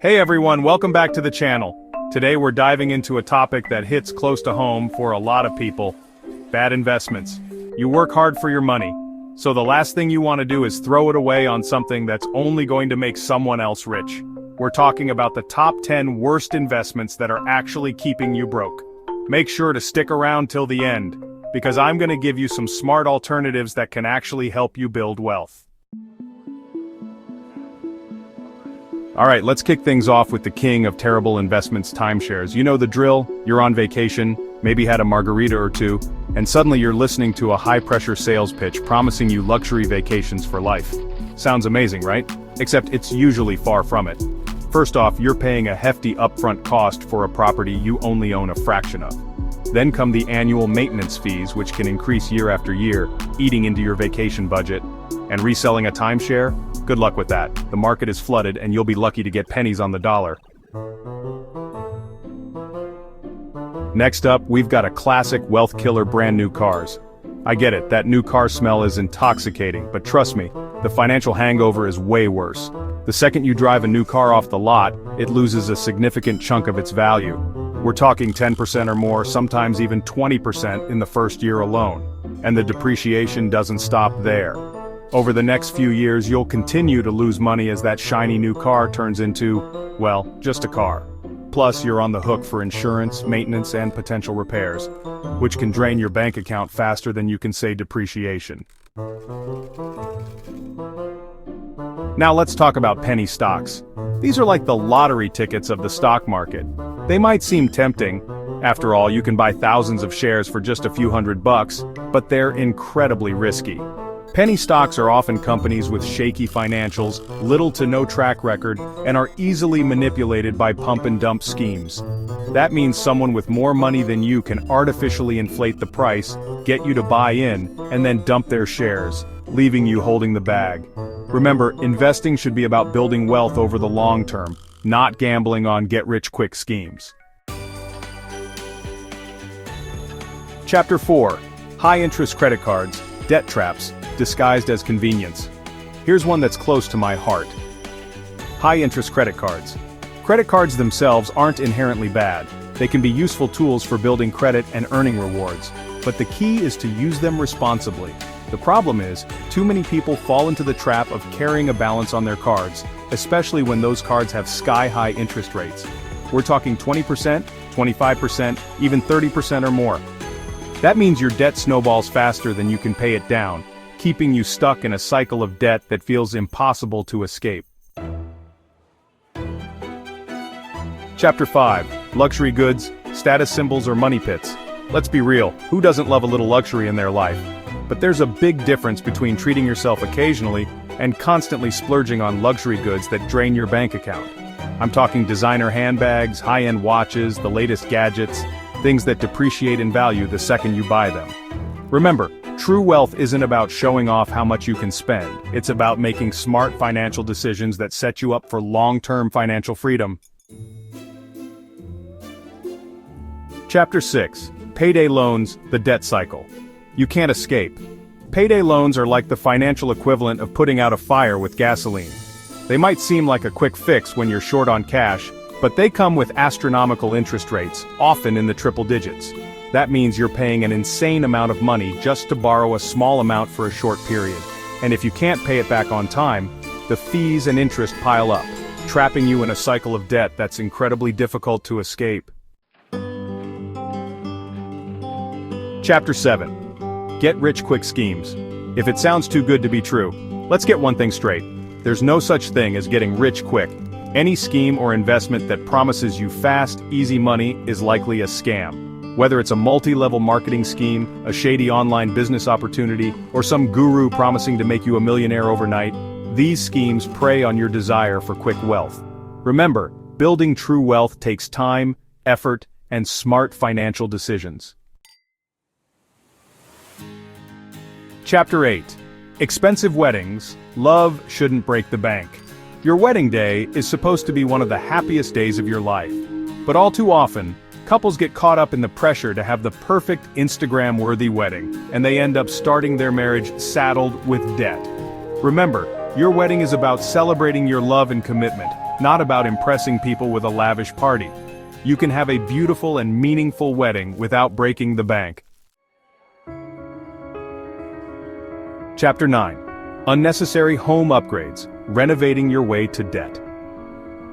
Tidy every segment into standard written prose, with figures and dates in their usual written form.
Hey everyone, welcome back to the channel. Today we're diving into a topic that hits close to home for a lot of people. Bad investments. You work hard for your money, so the last thing you want to do is throw it away on something that's only going to make someone else rich. We're talking about the top 10 worst investments that are actually keeping you broke. Make sure to stick around till the end, because I'm going to give you some smart alternatives that can actually help you build wealth. Alright, let's kick things off with the king of terrible investments, timeshares. You know the drill, you're on vacation, maybe had a margarita or two, and suddenly you're listening to a high-pressure sales pitch promising you luxury vacations for life. Sounds amazing, right? Except it's usually far from it. First off, you're paying a hefty upfront cost for a property you only own a fraction of. Then come the annual maintenance fees, which can increase year after year, eating into your vacation budget. And reselling a timeshare? Good luck with that. The market is flooded and you'll be lucky to get pennies on the dollar. Next up, we've got a classic wealth killer: brand new cars. I get it, that new car smell is intoxicating, but trust me, the financial hangover is way worse. The second you drive a new car off the lot, it loses a significant chunk of its value. We're talking 10% or more, sometimes even 20% in the first year alone. And the depreciation doesn't stop there. Over the next few years, you'll continue to lose money as that shiny new car turns into, well, just a car. Plus, you're on the hook for insurance, maintenance, and potential repairs, which can drain your bank account faster than you can say depreciation. Now let's talk about penny stocks. These are like the lottery tickets of the stock market. They might seem tempting. After all, you can buy thousands of shares for just a few $100, but they're incredibly risky. Penny stocks are often companies with shaky financials, little to no track record, and are easily manipulated by pump and dump schemes. That means someone with more money than you can artificially inflate the price, get you to buy in, and then dump their shares, leaving you holding the bag. Remember, investing should be about building wealth over the long term, not gambling on get-rich-quick schemes. Chapter 4. High-interest credit cards, debt traps, disguised as convenience. Here's one that's close to my heart. High-interest credit cards. Credit cards themselves aren't inherently bad. They can be useful tools for building credit and earning rewards. But the key is to use them responsibly. The problem is, too many people fall into the trap of carrying a balance on their cards, especially when those cards have sky-high interest rates. We're talking 20%, 25%, even 30% or more. That means your debt snowballs faster than you can pay it down, keeping you stuck in a cycle of debt that feels impossible to escape. Chapter 5. Luxury goods, status symbols, or money pits. Let's be real, who doesn't love a little luxury in their life? But there's a big difference between treating yourself occasionally and constantly splurging on luxury goods that drain your bank account. I'm talking designer handbags, high-end watches, the latest gadgets, things that depreciate in value the second you buy them. Remember, true wealth isn't about showing off how much you can spend. It's about making smart financial decisions that set you up for long-term financial freedom. Chapter 6. Payday loans, the debt cycle. You can't escape. Payday loans are like the financial equivalent of putting out a fire with gasoline. They might seem like a quick fix when you're short on cash, but they come with astronomical interest rates, often in the triple digits. That means you're paying an insane amount of money just to borrow a small amount for a short period. And if you can't pay it back on time, the fees and interest pile up, trapping you in a cycle of debt that's incredibly difficult to escape. Chapter 7. Get-rich-quick schemes. If it sounds too good to be true, let's get one thing straight. There's no such thing as getting rich quick. Any scheme or investment that promises you fast, easy money is likely a scam. Whether it's a multi-level marketing scheme, a shady online business opportunity, or some guru promising to make you a millionaire overnight, these schemes prey on your desire for quick wealth. Remember, building true wealth takes time, effort, and smart financial decisions. Chapter 8. Expensive weddings, love shouldn't break the bank. Your wedding day is supposed to be one of the happiest days of your life. But all too often, couples get caught up in the pressure to have the perfect Instagram-worthy wedding, and they end up starting their marriage saddled with debt. Remember, Your wedding is about celebrating your love and commitment, not about impressing people with a lavish party. You can have a beautiful and meaningful wedding without breaking the bank. Chapter 9. Unnecessary home upgrades, renovating your way to debt.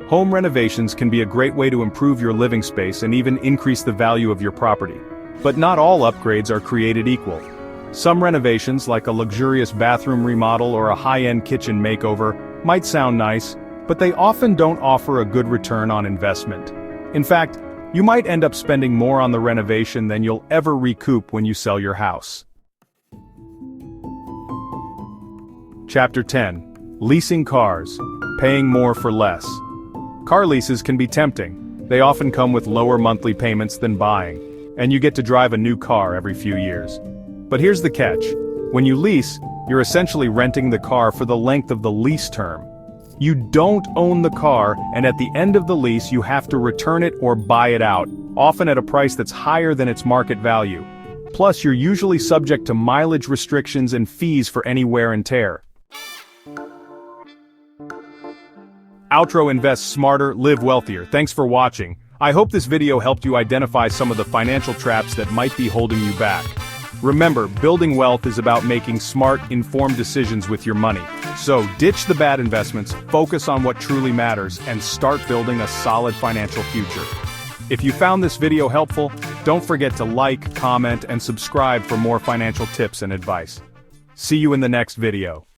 Home renovations can be a great way to improve your living space and even increase the value of your property. But not all upgrades are created equal. Some renovations, like a luxurious bathroom remodel or a high-end kitchen makeover, might sound nice, but they often don't offer a good return on investment. In fact, you might end up spending more on the renovation than you'll ever recoup when you sell your house. Chapter 10. Leasing cars, paying more for less. Car leases can be tempting. They often come with lower monthly payments than buying, and you get to drive a new car every few years. But here's the catch. When you lease, you're essentially renting the car for the length of the lease term. You don't own the car, and at the end of the lease you have to return it or buy it out, often at a price that's higher than its market value. Plus, you're usually subject to mileage restrictions and fees for any wear and tear. Outro Invest Smarter, Live Wealthier. Thanks for watching. I hope this video helped you identify some of the financial traps that might be holding you back. Remember, building wealth is about making smart, informed decisions with your money. So, ditch the bad investments, focus on what truly matters, and start building a solid financial future. If you found this video helpful, don't forget to like, comment, and subscribe for more financial tips and advice. See you in the next video.